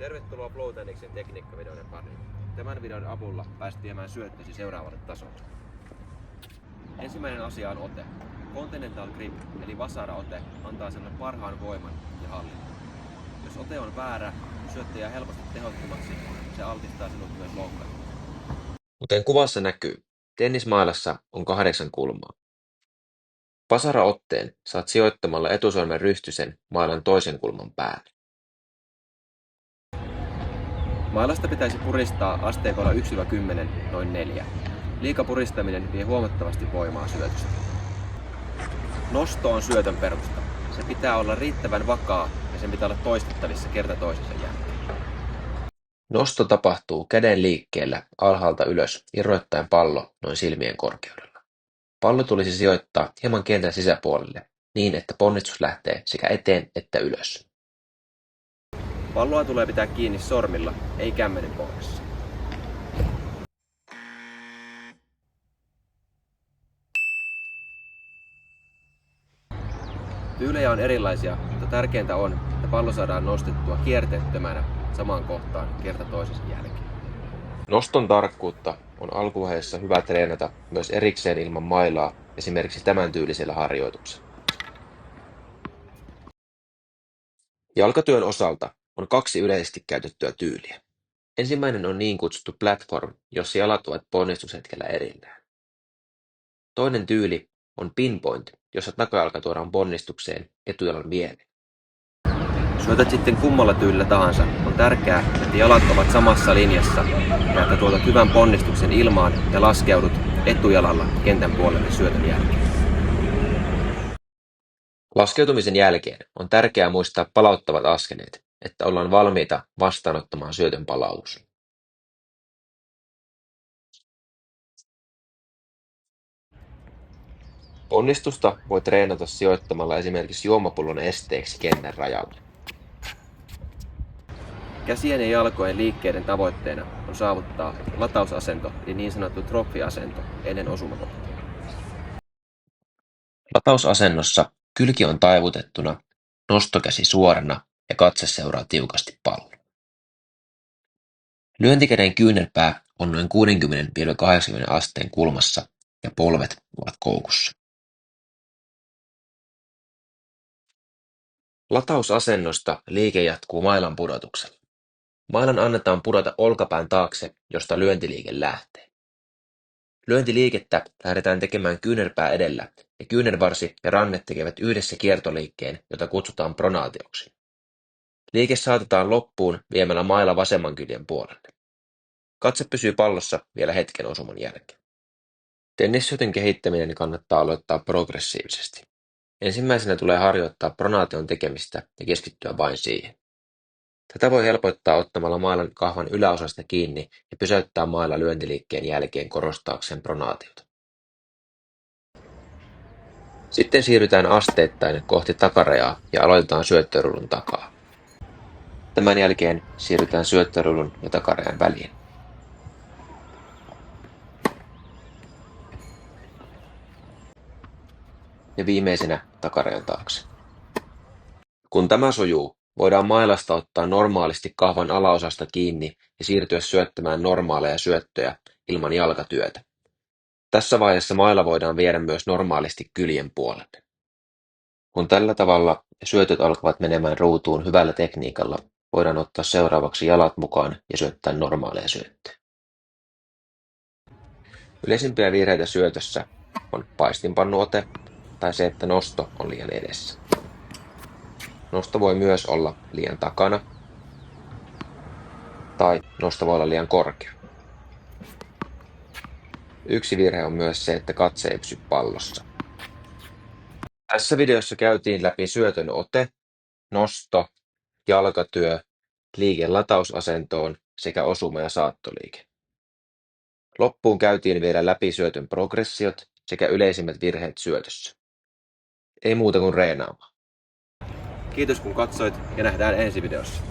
Tervetuloa Flowtechnicsin tekniikkavideoiden pariin. Tämän videon avulla pääset viemään syöttösi seuraavalle tasolle. Ensimmäinen asia on ote. Continental Grip eli vasaraote antaa sinulle parhaan voiman ja hallinnan. Jos ote on väärä, syöttö jää helposti tehottomaksi, se altistaa sinut myös loukkaantumiselle. Kuten kuvassa näkyy, tennismailassa on 8 kulmaa. Vasaraotteen saat sijoittamalla etusormen rystysen mailan toisen kulman päälle. Mailasta pitäisi puristaa asteikolla 1-10 noin 4. Liika puristaminen vie huomattavasti voimaa syötöstä. Nosto on syötön perusta. Se pitää olla riittävän vakaa ja sen pitää olla toistettavissa kerta toisensa jälkeen. Nosto tapahtuu käden liikkeellä alhaalta ylös irroittaen pallo noin silmien korkeudella. Pallo tulisi sijoittaa hieman kentän sisäpuolelle niin, että ponnistus lähtee sekä eteen että ylös. Palloa tulee pitää kiinni sormilla, ei kämmenen pohjassa. Tyylejä on erilaisia, mutta tärkeintä on, että pallo saadaan nostettua kierteettömänä samaan kohtaan kerta toisensa jälkeen. Noston tarkkuutta on alkuvaiheessa hyvä treenata myös erikseen ilman mailaa, esimerkiksi tämän tyylisellä harjoituksella. Jalkatyön osalta on 2 yleisesti käytettyä tyyliä. Ensimmäinen on niin kutsuttu platform, jossa jalat ovat ponnistushetkellä erillään. Toinen tyyli on pinpoint, jossa takajalka tuodaan ponnistukseen etujalan viereen. Syötät sitten kummalla tyylillä tahansa, on tärkeää, että jalat ovat samassa linjassa ja että tuotat hyvän ponnistuksen ilmaan ja laskeudut etujalalla kentän puolelle syötön jälkeen. Laskeutumisen jälkeen on tärkeää muistaa palauttavat askeleet, että ollaan valmiita vastaanottamaan syötön palautus. Ponnistusta voi treenata sijoittamalla esimerkiksi juomapullon esteeksi kentän rajalle. Käsien ja jalkojen liikkeiden tavoitteena on saavuttaa latausasento eli niin sanottu trophy-asento ennen osumakohtaa. Latausasennossa kylki on taivutettuna, nostokäsi suorana ja katse seuraa tiukasti palloa. Lyöntikäden kyynärpää on noin 60–80 asteen kulmassa ja polvet ovat koukussa. Latausasennosta liike jatkuu mailan pudotuksella. Mailan annetaan pudota olkapään taakse, josta lyöntiliike lähtee. Lyöntiliikettä lähdetään tekemään kyynärpää edellä ja kyynärvarsi ja ranne tekevät yhdessä kiertoliikkeen, jota kutsutaan pronaatioksi. Liike saatetaan loppuun viemällä maila vasemman kyljen puolelle. Katse pysyy pallossa vielä hetken osuman jälkeen. Tennissyötön kehittäminen kannattaa aloittaa progressiivisesti. Ensimmäisenä tulee harjoittaa pronaation tekemistä ja keskittyä vain siihen. Tätä voi helpottaa ottamalla mailan kahvan yläosasta kiinni ja pysäyttää maila lyöntiliikkeen jälkeen korostaakseen pronaatiota. Sitten siirrytään asteittain kohti takarajaa ja aloitetaan syöttörullun takaa. Tämän jälkeen siirrytään syöttörullun ja takarajan väliin. Ja viimeisenä takarajan taakse. Kun tämä sujuu, voidaan mailasta ottaa normaalisti kahvan alaosasta kiinni ja siirtyä syöttämään normaaleja syöttöjä ilman jalkatyötä. Tässä vaiheessa maila voidaan viedä myös normaalisti kyljen puolelle. Kun tällä tavalla syötöt alkavat menemään ruutuun hyvällä tekniikalla, voidaan ottaa seuraavaksi jalat mukaan ja syöttää normaaleja syöttöjä. Yleisimpiä virheitä syötössä on paistinpannuote tai se, että nosto on liian edessä. Nosto voi myös olla liian takana tai nosto voi olla liian korkea. Yksi virhe on myös se, että katse ei pysy pallossa. Tässä videossa käytiin läpi syötön ote, nosto, jalkatyö, liike latausasentoon sekä osuma- ja saattoliike. Loppuun käytiin vielä läpi syötön progressiot sekä yleisimmät virheet syötössä. Ei muuta kuin reenaamaan. Kiitos kun katsoit ja nähdään ensi videossa.